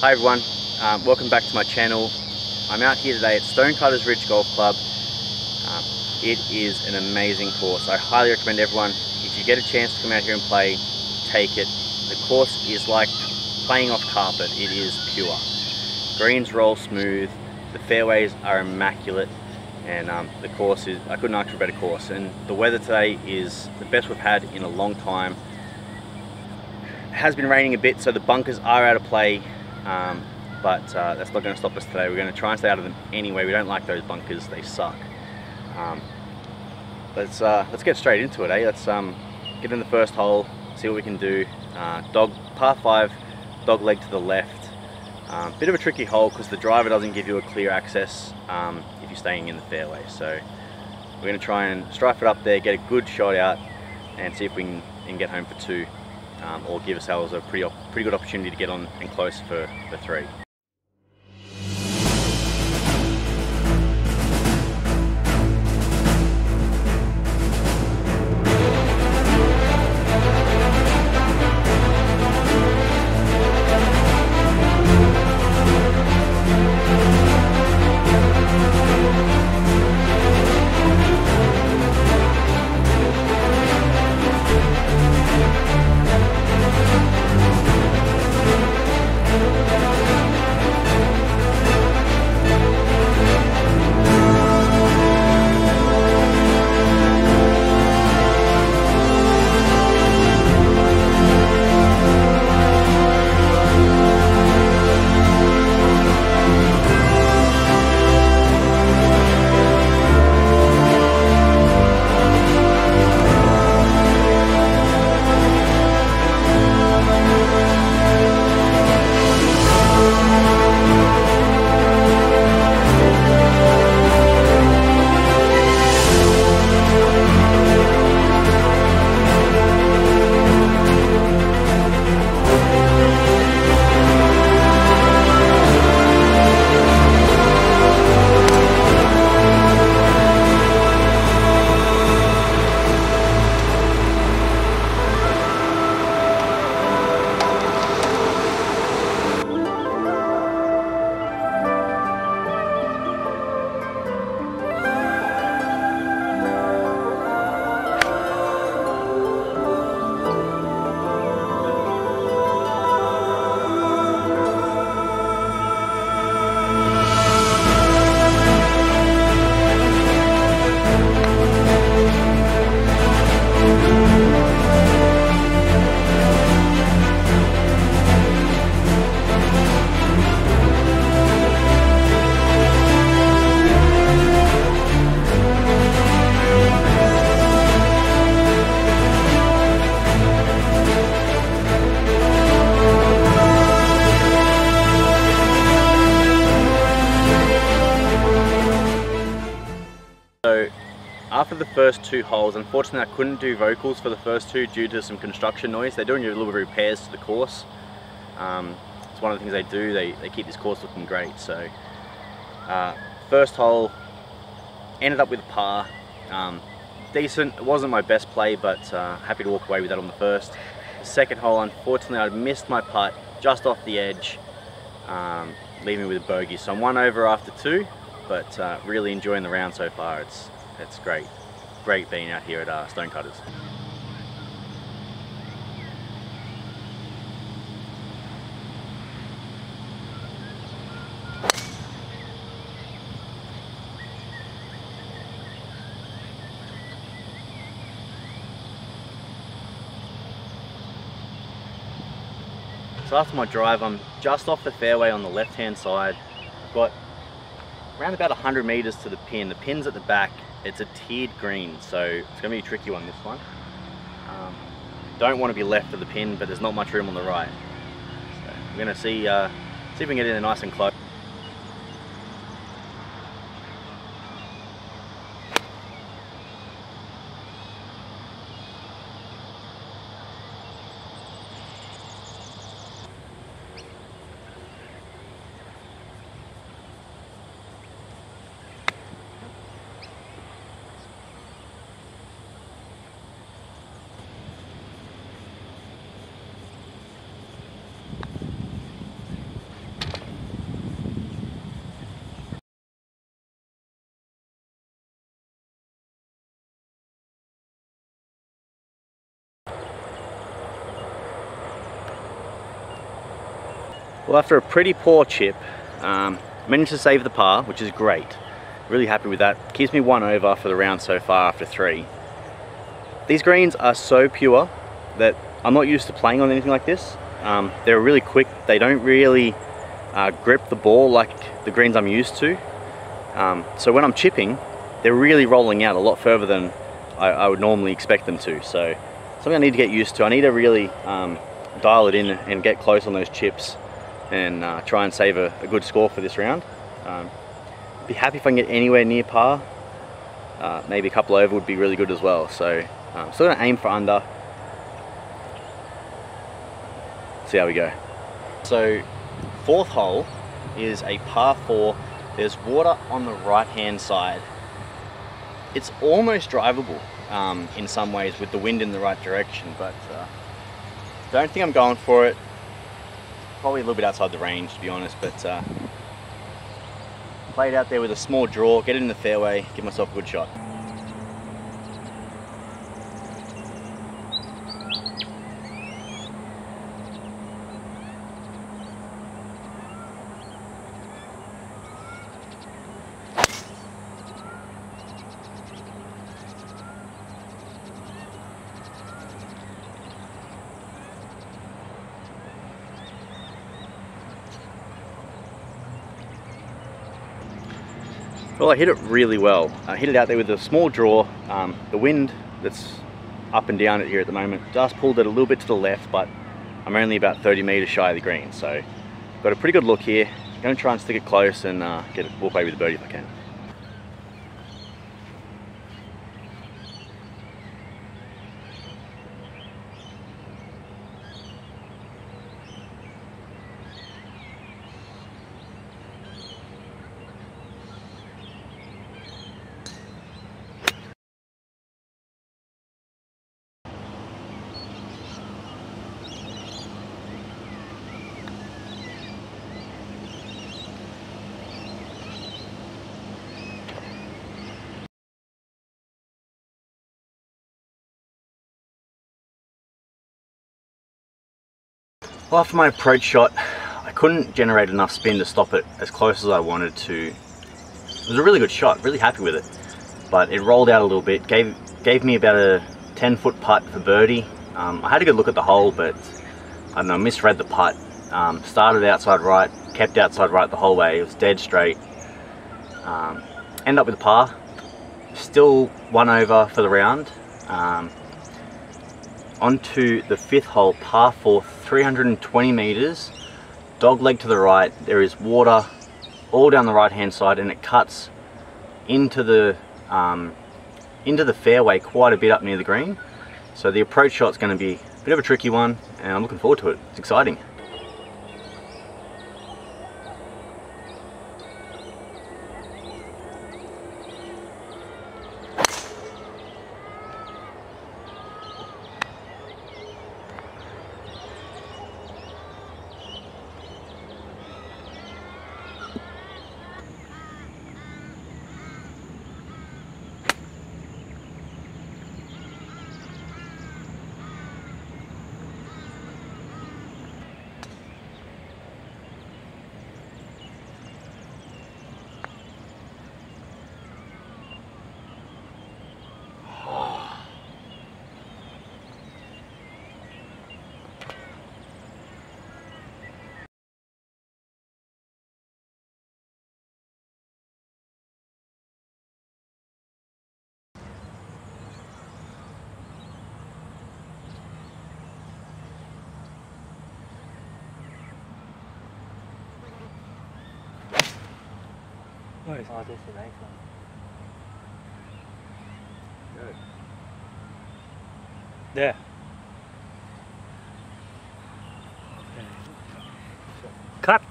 Hi everyone, welcome back to my channel. I'm out here today at StoneCutters Ridge Golf Club. It is an amazing course. I highly recommend everyone, if you get a chance to come out here and play, take it. The course is like playing off carpet. It is pure. Greens roll smooth, the fairways are immaculate, and the course is, I couldn't ask for a better course. And the weather today is the best we've had in a long time. It has been raining a bit, so the bunkers are out of play. But that's not going to stop us today. We're going to try and stay out of them anyway. We don't like those bunkers, they suck. Let's get straight into it, eh? Let's get in the first hole, see what we can do. Par 5, dog leg to the left. Bit of a tricky hole because the driver doesn't give you a clear access if you're staying in the fairway. So we're going to try and strife it up there, get a good shot out, and see if we can get home for 2. Or give ourselves a pretty good opportunity to get on and close for 3. So after the first 2 holes, unfortunately I couldn't do vocals for the first 2 due to some construction noise. They're doing a little bit of repairs to the course. It's one of the things they do. They keep this course looking great. So first hole ended up with a par. Decent. It wasn't my best play, but happy to walk away with that on the first. The second hole, unfortunately I missed my putt just off the edge, leaving me with a bogey. So I'm 1 over after 2. But really enjoying the round so far. It's great being out here at StoneCutters. So after my drive, I'm just off the fairway on the left hand side. I've got around about 100 meters to the pin. The pin's at the back. It's a tiered green, so it's going to be a tricky one this one. Don't want to be left of the pin, but there's not much room on the right. So we're going to see if we can get in there nice and close. Well, after a pretty poor chip, managed to save the par, which is great. Really happy with that. Keeps me 1 over for the round so far after 3. These greens are so pure that I'm not used to playing on anything like this. They're really quick. They don't really grip the ball like the greens I'm used to. So when I'm chipping, they're really rolling out a lot further than I would normally expect them to. So something I need to get used to. I need to really dial it in and get close on those chips and try and save a good score for this round. Be happy if I can get anywhere near par. Maybe a couple over would be really good as well. So still going to aim for under. See how we go. So 4th hole is a par 4. There's water on the right hand side. It's almost drivable in some ways with the wind in the right direction, but don't think I'm going for it. Probably a little bit outside the range, to be honest, but play it out there with a small draw, get it in the fairway, give myself a good shot. Well, I hit it really well. I hit it out there with a small draw. The wind that's up and down it here at the moment just pulled it a little bit to the left, but I'm only about 30 meters shy of the green. So got a pretty good look here. I'm going to try and stick it close and walk away with the birdie if I can. Well, after my approach shot, I couldn't generate enough spin to stop it as close as I wanted to. It was a really good shot, really happy with it, but it rolled out a little bit, gave me about a 10-foot putt for birdie. I had a good look at the hole, but I don't know, misread the putt. Started outside right, kept outside right the whole way. It was dead straight. End up with a par. Still 1 over for the round. Onto the 5th hole, par 4, 320 meters, dog leg to the right. There is water all down the right hand side, and it cuts into the fairway quite a bit up near the green. So the approach shot's going to be a bit of a tricky one, and I'm looking forward to it. It's exciting. Nice. Oh, this is a nice one. Good. Yeah. Cut.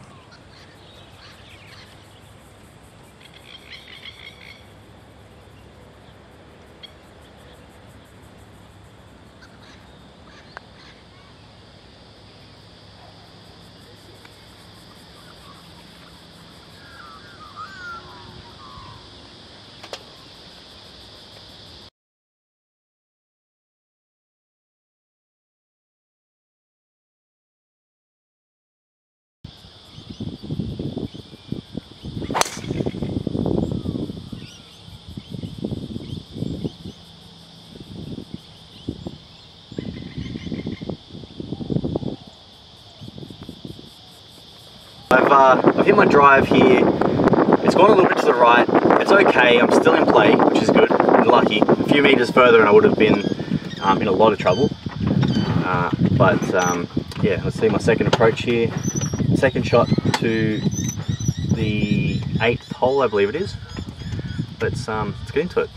I've hit my drive here. It's gone a little bit to the right. It's okay. I'm still in play, which is good. I'm lucky. A few meters further, and I would have been in a lot of trouble. Yeah, let's see my second approach here. Second shot to the 8th hole, I believe it is. Let's get into it.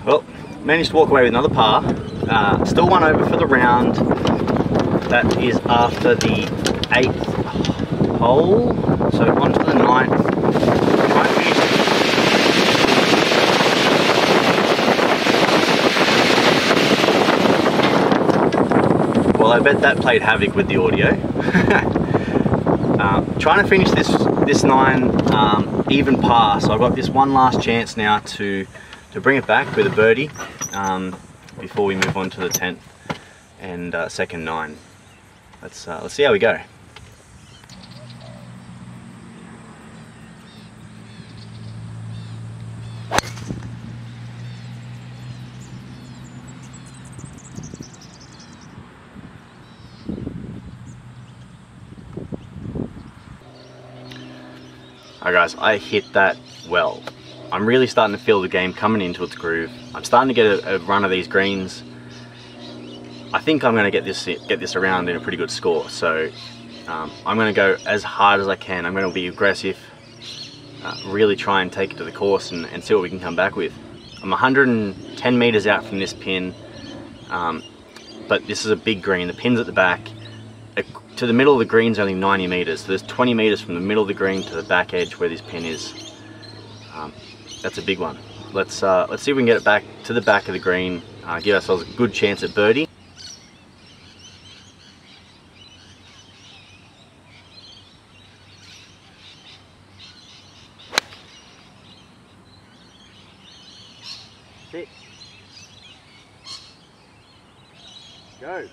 Well, managed to walk away with another par. Still one over for the round. That is after the 8th hole. So on to the 9th. Try and finish. Well, I bet that played havoc with the audio. Trying to finish this 9 even par. So I've got this one last chance now to bring it back with a birdie before we move on to the 10th and second 9. Let's see how we go. Alright guys, I hit that well. I'm really starting to feel the game coming into its groove. I'm starting to get a run of these greens. I think I'm going to get this around in a pretty good score. So I'm going to go as hard as I can. I'm going to be aggressive, really try and take it to the course and see what we can come back with. I'm 110 meters out from this pin, but this is a big green. The pin's at the back. To the middle of the green is only 90 meters. So there's 20 meters from the middle of the green to the back edge where this pin is. That's a big one. Let's see if we can get it back to the back of the green, give ourselves a good chance at birdie. Sit. Go.